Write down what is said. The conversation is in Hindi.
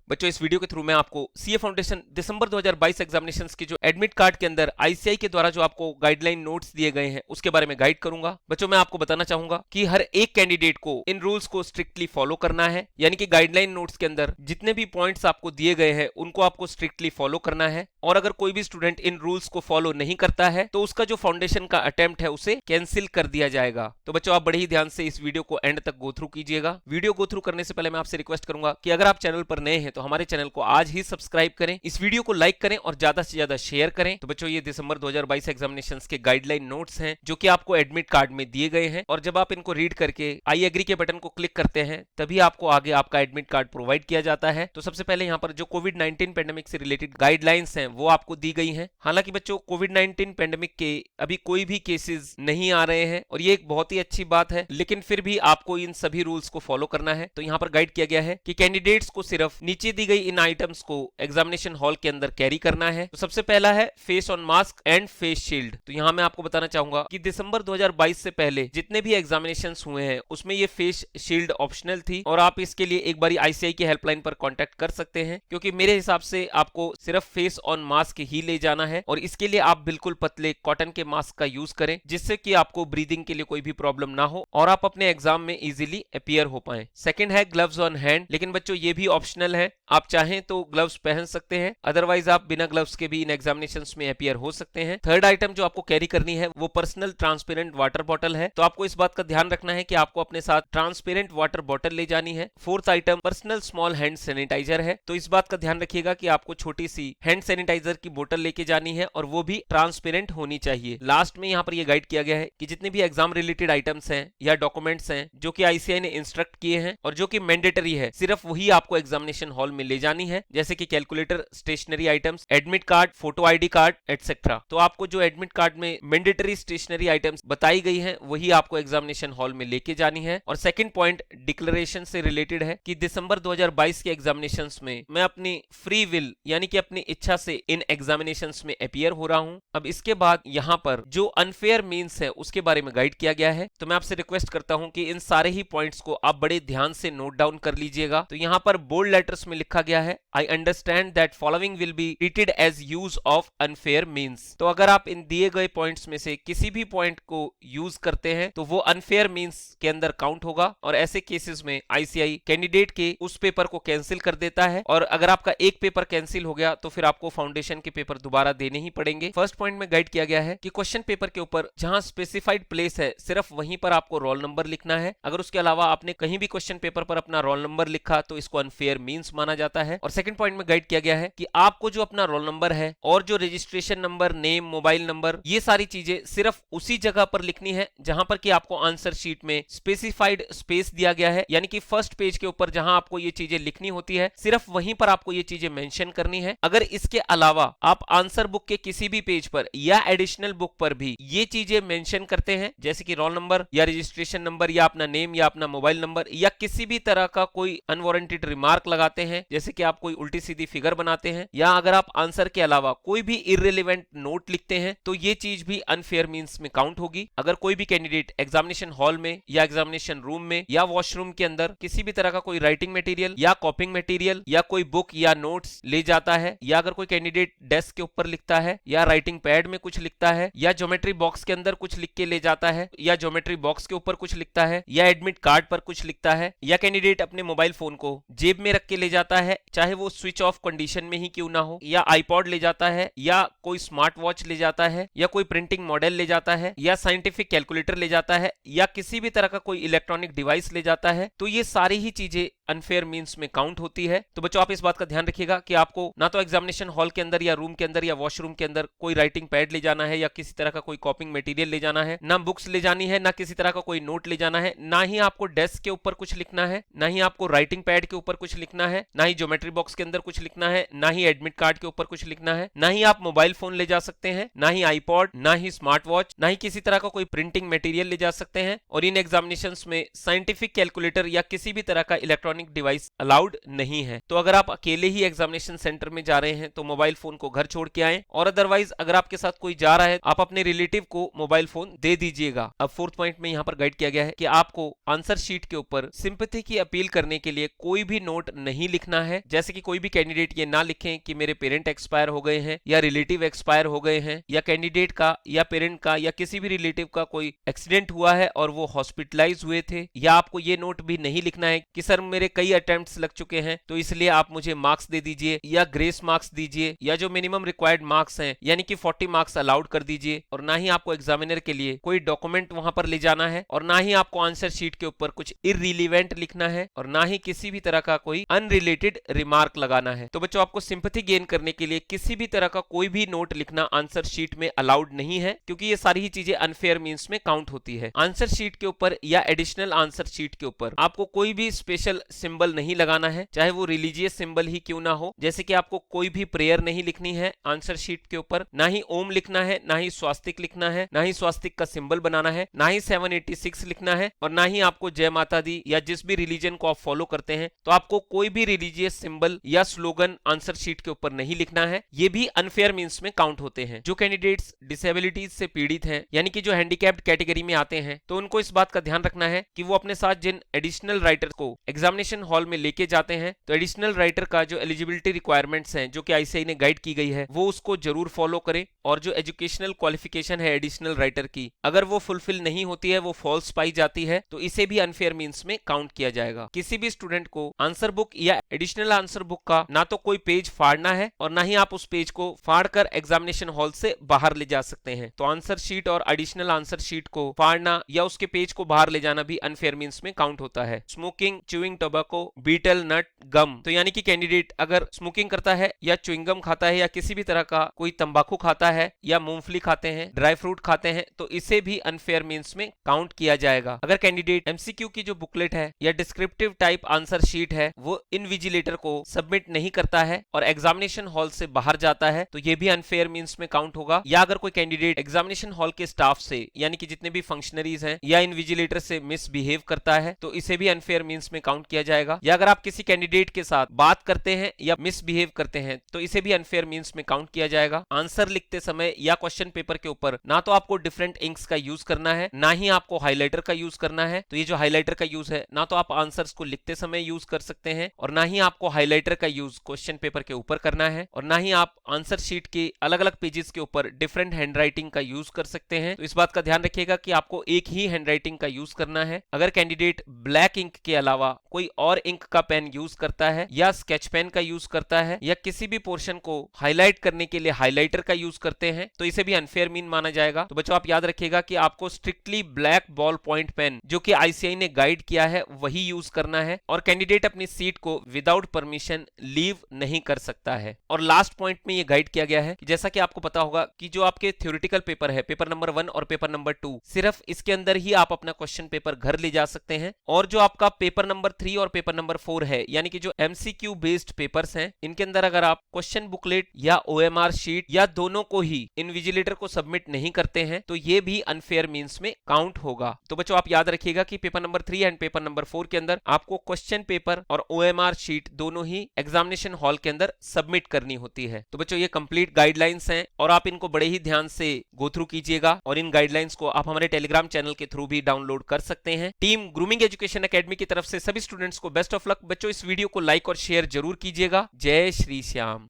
बच्चों इस वीडियो के थ्रू मैं आपको सीए फाउंडेशन दिसंबर 2022 एग्जामिनेशंस के जो एडमिट कार्ड के अंदर आईसीआई के द्वारा जो आपको गाइडलाइन नोट्स दिए गए हैं उसके बारे में गाइड करूंगा। बच्चों मैं आपको बताना चाहूंगा कि हर एक कैंडिडेट को इन रूल्स को स्ट्रिक्टली फॉलो करना है, यानी कि गाइडलाइन नोट्स के अंदर जितने भी पॉइंट्स आपको दिए गए हैं उनको आपको स्ट्रिक्टली फॉलो करना है। और अगर कोई भी स्टूडेंट इन रूल्स को फॉलो नहीं करता है तो उसका जो फाउंडेशन का अटेम्प्ट है उसे कैंसिल कर दिया जाएगा। तो बच्चों आप बड़े ही ध्यान से इस वीडियो को एंड तक गो थ्रू कीजिएगा। वीडियो गो थ्रू करने से पहले मैं आपसे रिक्वेस्ट करूंगा कि अगर आप चैनल पर नए हैं तो हमारे चैनल को आज ही सब्सक्राइब करें, इस वीडियो को लाइक करें और ज्यादा से ज्यादा शेयर करें। तो बच्चों ये दिसंबर 2022 एग्जामिनेशंस के गाइडलाइन नोट्स हैं जो कि आपको एडमिट कार्ड में दिए गए हैं, और जब आप इनको रीड करके आई एग्री के बटन को क्लिक करते हैं तभी आपको आगे आपका एडमिट कार्ड प्रोवाइड किया जाता है। तो सबसे पहले यहाँ पर जो कोविड-19 पेंडेमिक से रिलेटेड गाइडलाइंस हैं वो आपको दी गई हैं। हालांकि बच्चों कोविड-19 पेंडेमिक के अभी कोई भी केसेस नहीं आ रहे हैं और ये एक बहुत ही अच्छी बात है, लेकिन फिर भी आपको इन सभी रूल्स को फॉलो करना है। तो यहाँ पर गाइड किया गया है कि कैंडिडेट्स को सिर्फ नीचे दी गई इन आइटम्स को एग्जामिनेशन हॉल के अंदर कैरी करना है। तो सबसे पहला है face on mask and face shield. तो यहाँ मैं आपको बताना चाहूंगा कि दिसंबर 2022 से पहले जितने भी एग्जामिनेशंस हुए हैं उसमें ये फेस शील्ड ऑप्शनल थी, और आप इसके लिए एक बारी आईसीआई की हेल्पलाइन पर कांटेक्ट कर सकते हैं, क्योंकि मेरे हिसाब से आपको सिर्फ फेस ऑन मास्क ही ले जाना है। और इसके लिए आप बिल्कुल पतले कॉटन के मास्क का यूज करें जिससे कि आपको ब्रीदिंग के लिए कोई भी प्रॉब्लम ना हो और आप अपने एग्जाम में इजीली अपीयर हो पाए। सेकंड है ग्लव्स ऑन हैंड, लेकिन बच्चों ये भी ऑप्शनल है, आप चाहें तो ग्लव्स पहन सकते हैं, अदरवाइज आप बिना ग्लव्स के भी इन एग्जामिनेशंस में अपीयर हो सकते हैं। थर्ड आइटम जो आपको कैरी करनी है वो पर्सनल ट्रांसपेरेंट वाटर बॉटल है, तो आपको इस बात का ध्यान रखना है कि आपको अपने साथ ट्रांसपेरेंट वाटर बॉटल ले जानी है। Fourth item personal small hand sanitizer है, तो इस बात का ध्यान रखिएगा कि आपको छोटी सी हैंड सैनिटाइजर की बोतल लेके जानी है और वो भी ट्रांसपेरेंट होनी चाहिए। लास्ट में यहाँ पर ये गाइड किया गया है कि जितने भी एग्जाम रिलेटेड आइटम्स हैं या डॉक्यूमेंट्स हैं जो कि आईसीआई ने इंस्ट्रक्ट किए हैं और जो कि मैंडेटरी है, सिर्फ वही आपको एग्जामिनेशन हॉल में ले जानी है, जैसे कि calculator, stationery items, admit card, photo ID card etcetera. तो आपको जो एडमिट कार्ड में मैंडेटरी स्टेशनरी आइटम्स बताई गई हैं वही आपको एग्जामिनेशन हॉल में लेके जानी है। और सेकंड पॉइंट डिक्लेरेशन से रिलेटेड है कि दिसंबर 2022 के एग्जामिनेशंस में मैं अपनी फ्री विल यानी कि अपनी इच्छा से इन एग्जामिनेशंस में अपीयर हो रहा हूं। अब इसके बाद यहाँ पर जो अनफेयर मीन्स है उसके बारे में गाइड किया गया है, तो मैं आपसे रिक्वेस्ट करता हूं कि इन सारे ही पॉइंट्स को आप बड़े ध्यान से नोट डाउन कर लीजिएगा। तो यहाँ पर बोल्ड लेटर्स में लिखा गया है, I understand that following will be treated as use of unfair means. तो अगर आप इन दिए गए पॉइंट्स में से किसी भी पॉइंट को यूज करते हैं तो वो अनफेयर मीन्स के अंदर काउंट होगा, और ऐसे केसेस में आईसीआई कैंडिडेट के उस पेपर को कैंसिल कर देता है। और अगर आपका एक पेपर कैंसिल हो गया तो फिर आपको फाउंडेशन के पेपर दोबारा देने ही पड़ेंगे। फर्स्ट पॉइंट में गाइड किया गया है कि क्वेश्चन पेपर के ऊपर जहां स्पेसिफाइड प्लेस है सिर्फ वहीं पर आपको रोल नंबर लिखना है। अगर उसके अलावा आपने कहीं भी क्वेश्चन पेपर पर अपना रोल नंबर लिखा तो इसको अनफेयर मीन्स माना जाता है। और सेकंड पॉइंट में गाइड किया गया है कि आपको जो अपना रोल नंबर है और जो registration number, name, mobile number, ये सारी चीजें सिर्फ उसी जगह पर लिखनी है जहां पर कि आपको आंसर शीट में स्पेसिफाइड स्पेस दिया गया है, यानी कि फर्स्ट पेज के ऊपर जहां आपको ये चीजें लिखनी होती है सिर्फ वहीं पर आपको ये चीजें मेंशन करनी है। अगर इसके अलावा आप आंसर बुक के किसी भी पेज पर या एडिशनल बुक पर भी ये चीजें मेंशन करते हैं, जैसे कि रोल नंबर या रजिस्ट्रेशन नंबर या अपना नेम या अपना मोबाइल नंबर, या किसी भी तरह का कोई अनवारंटेड रिमार्क लगाते हैं, जैसे कि आप कोई उल्टी सीधी फिगर बनाते हैं, या अगर आप आंसर के अलावा कोई भी इररिलेवेंट नोट लिखते हैं तो ये चीज भी अनफेयर मीन्स में काउंट होगी। अगर कोई भी कैंडिडेट एग्जामिनेशन हॉल में या एग्जामिनेशन रूम में या वॉशरूम के अंदर किसी भी तरह का कोई राइटिंग मटेरियल या कॉपिंग मटेरियल या कोई बुक या नोट्स ले जाता है, या अगर कोई कैंडिडेट डेस्क के ऊपर लिखता है या राइटिंग पैड में कुछ लिखता है या ज्योमेट्री बॉक्स के अंदर कुछ लिख के ले जाता है या ज्योमेट्री बॉक्स के ऊपर कुछ लिखता है या एडमिट कार्ड पर कुछ लिखता है, या कैंडिडेट अपने मोबाइल फोन को जेब में रख के ले जाता है, चाहे वो स्विच ऑफ कंडीशन में ही क्यों ना हो, या आईपॉड ले जाता है या कोई स्मार्ट वॉच ले जाता है या कोई प्रिंटिंग मॉडल ले जाता है या साइंटिफिक कैलकुलेटर ले जाता है या किसी भी तरह का कोई इलेक्ट्रॉनिक डिवाइस ले जाता है, तो ये सारी ही चीजें अनफेयर मीन्स में काउंट होती है। तो बच्चों आप इस बात का ध्यान रखिएगा कि आपको ना तो एग्जामिनेशन हॉल के अंदर या रूम के अंदर या वॉशरूम के अंदर कोई राइटिंग पैड ले जाना है या किसी तरह का कोई कॉपिंग मटेरियल ले जाना है, ना बुक्स ले जानी है, ना किसी तरह का कोई नोट ले जाना है, ना ही आपको डेस्क के ऊपर कुछ लिखना है, ना ही आपको राइटिंग पैड के ऊपर कुछ लिखना है, ना ही ज्योमेट्री बॉक्स के अंदर कुछ लिखना है, ना ही एडमिट कार्ड के ऊपर कुछ लिखना है, ना ही आप मोबाइल फोन ले जा सकते हैं, ना ही आईपॉड, ना ही स्मार्ट वॉच, ना ही किसी तरह का कोई प्रिंटिंग मटेरियल ले जा सकते हैं। और इन एग्जामिनेशंस में साइंटिफिक कैलकुलेटर या किसी भी तरह का इलेक्ट्रॉनिक इलेक्ट्रॉनिक डिवाइस अलाउड नहीं है। तो अगर आप अकेले ही एग्जामिनेशन सेंटर में जा रहे हैं तो मोबाइल फोन को घर छोड़ के आएं, और अदरवाइज अगर आपके साथ कोई जा रहा है आप अपने रिलेटिव को मोबाइल फोन दे दीजिएगा। अब फोर्थ पॉइंट में यहाँ पर गाइड किया गया है कि आपको आंसर शीट के ऊपर सिंपैथी की अपील करने के लिए कोई भी नोट नहीं लिखना है। जैसे कि कोई भी कैंडिडेट ये ना लिखें कि मेरे पेरेंट एक्सपायर हो गए हैं या रिलेटिव एक्सपायर हो गए हैं, या कैंडिडेट का या पेरेंट का या किसी भी रिलेटिव का कोई एक्सीडेंट हुआ है और वो हॉस्पिटलाइज हुए थे। या आपको ये नोट भी नहीं लिखना है कि सर मेरे कई अटेम्प्ट्स लग चुके हैं तो इसलिए आप मुझे मार्क्स दे दीजिए या ग्रेस मार्क्स दीजिए, या जो मिनिमम रिक्वायर्ड मार्क्स हैं यानी कि 40 मार्क्स अलाउड कर दीजिए। और ना ही आपको एग्जामिनर के लिए कोई डॉक्यूमेंट वहां पर ले जाना है, और ना ही आपको आंसर शीट के ऊपर कुछ इररिलेवेंट लिखना है, और ना ही किसी भी तरह का कोई अनरिलेटेड रिमार्क लगाना है। तो बच्चों आपको सिंपैथी गेन करने के लिए किसी भी तरह का कोई भी नोट लिखना आंसर शीट में अलाउड नहीं है, क्योंकि ये सारी ही चीजें अनफेयर मींस में काउंट होती है। आंसर शीट के ऊपर या एडिशनल आंसर शीट के ऊपर आपको कोई भी स्पेशल सिंबल नहीं लगाना है, चाहे वो रिलीजियस सिंबल ही क्यों ना हो। जैसे कि आपको कोई भी प्रेयर नहीं लिखनी है आंसर शीट के ऊपर, ना ही ओम लिखना है, ना ही स्वास्तिक लिखना है, ना ही स्वास्तिक का सिंबल बनाना है, ना ही 786 लिखना है, और ना ही आपको जय माता दी या जिस भी रिलीजन को आप फॉलो करते हैं तो आपको कोई भी रिलीजियस सिंबल या स्लोगन आंसर शीट के ऊपर नहीं लिखना है। ये भी अनफेयर मींस में काउंट होते हैं। जो कैंडिडेट्स डिसेबिलिटीज से पीड़ित हैं यानी कि जो हैंडीकैप्ड कैटेगरी में आते हैं तो उनको इस बात का ध्यान रखना है कि वो अपने साथ जिन एडिशनल राइटर को एग्जामिनेशन हॉल में लेके जाते हैं तो एडिशनल राइटर का जो एलिजिबिलिटी रिक्वायरमेंट्स हैं जो कि आईसीएआई ने गाइड की गई है वो उसको जरूर फॉलो करें। और जो एजुकेशनल क्वालिफिकेशन है एडिशनल राइटर की, अगर वो फुलफिल नहीं होती है, वो फॉल्स पाई जाती है, तो इसे भी अनफेयर मींस में काउंट किया जाएगा। किसी भी स्टूडेंट को आंसर बुक या एडिशनल आंसर बुक का ना तो कोई पेज फाड़ना है और ना ही आप उस पेज को फाड़कर एग्जामिनेशन हॉल से बाहर ले जा सकते हैं। तो आंसर शीट और एडिशनल आंसर शीट को फाड़ना या उसके पेज को बाहर ले जाना भी अनफेयर मींस में काउंट होता है। Smoking, chewing tobacco, betel nut, gum, तो यानी कि कैंडिडेट अगर स्मोकिंग करता है या च्युइंग गम खाता है या किसी भी तरह का कोई तंबाकू खाता है या मूंगफली खाते हैं, ड्राई फ्रूट खाते हैं, तो इसे भी अनफेयर मींस में काउंट किया जाएगा। अगर कैंडिडेट एमसीक्यू की जो बुकलेट है या डिस्क्रिप्टिव टाइप आंसर शीट है वो इनविजिलेटर को सबमिट नहीं करता है और एग्जामिनेशन हॉल से बाहर जाता है तो ये भी अनफेयर मींस में काउंट होगा। या अगर कोई कैंडिडेट एग्जामिनेशन हॉल के स्टाफ से यानी कि जितने भी फंक्शनरीज हैं या इनविजिलेटर से मिसबिहेव करता है तो इसे भी अनफेयर मींस में काउंट किया जाएगा। या अगर आप किसी कैंडिडेट के साथ बात करते हैं या मिसबिहेव करते हैं तो इसे भी अनफेयर मींस में काउंट किया जाएगा। आंसर लिखते समय या क्वेश्चन पेपर के ऊपर ना तो आपको डिफरेंट इंक्स का यूज करना है, ना ही आपको हाइलाइटर का यूज करना है। तो ये जो हाइलाइटर का यूज है ना तो आप आंसर्स को लिखते समय यूज कर सकते हैं और ना ही आपको हाइलाइटर का यूज क्वेश्चन पेपर के ऊपर करना है, और ना ही आप आंसर शीट के अलग अलग पेजेस के ऊपर डिफरेंट हैंडराइटिंग का यूज कर सकते हैं। तो इस बात का ध्यान रखिएगा कि आपको एक ही हैंडराइटिंग का यूज करना है। अगर कैंडिडेट ब्लैक इंक के अलावा कोई और इंक का पेन यूज करता है या स्केच पेन का यूज करता है या किसी भी पोर्शन को हाईलाइट करने के लिए हाइलाइटर का यूज करते हैं तो इसे भी अनफेयर मीन माना जाएगा। तो बच्चों आप याद रखिएगा कि आपको strictly black ball point pen जो कि आईसीएआई ने गाइड किया है वही यूज करना है, और कैंडिडेट अपनी सीट को विदाउट परमिशन लीव नहीं कर सकता है। और लास्ट पॉइंट में ये गाइड किया गया है कि जैसा कि आपको पता होगा कि जो आपके थ्योरेटिकल पेपर है, पेपर नंबर 1 और पेपर नंबर 2, सिर्फ इसके अंदर ही आप अपना क्वेश्चन पेपर घर ले जा सकते हैं। और जो आपका पेपर नंबर 3 और पेपर नंबर 4 है यानी कि जो एमसीक्यू बेस्ड पेपर्स हैं, इनके अंदर अगर आप क्वेश्चन बुकलेट या ओएमआर शीट या दोनों को ही इनविजिलेटर को सबमिट नहीं करते हैं तो ये भी अनफेयर मींस में काउंट होगा। तो बच्चों आप याद रखिएगा कि paper number 3 and paper number 4 के अंदर आपको क्वेश्चन पेपर और ओएमआर शीट दोनों ही एग्जामिनेशन हॉल के अंदर सबमिट करनी होती है। तो बच्चों ये कंप्लीट गाइडलाइंस हैं और आप इनको बड़े ही ध्यान से गो थ्रू कीजिएगा, और इन गाइडलाइंस को आप हमारे टेलीग्राम चैनल के थ्रू भी डाउनलोड कर सकते हैं। टीम ग्रूमिंग एजुकेशन एकेडमी की तरफ से सभी स्टूडेंट्स को बेस्ट ऑफ लक। बच्चों इस वीडियो को लाइक और शेयर जरूर कीजिएगा। जय श्री श्याम।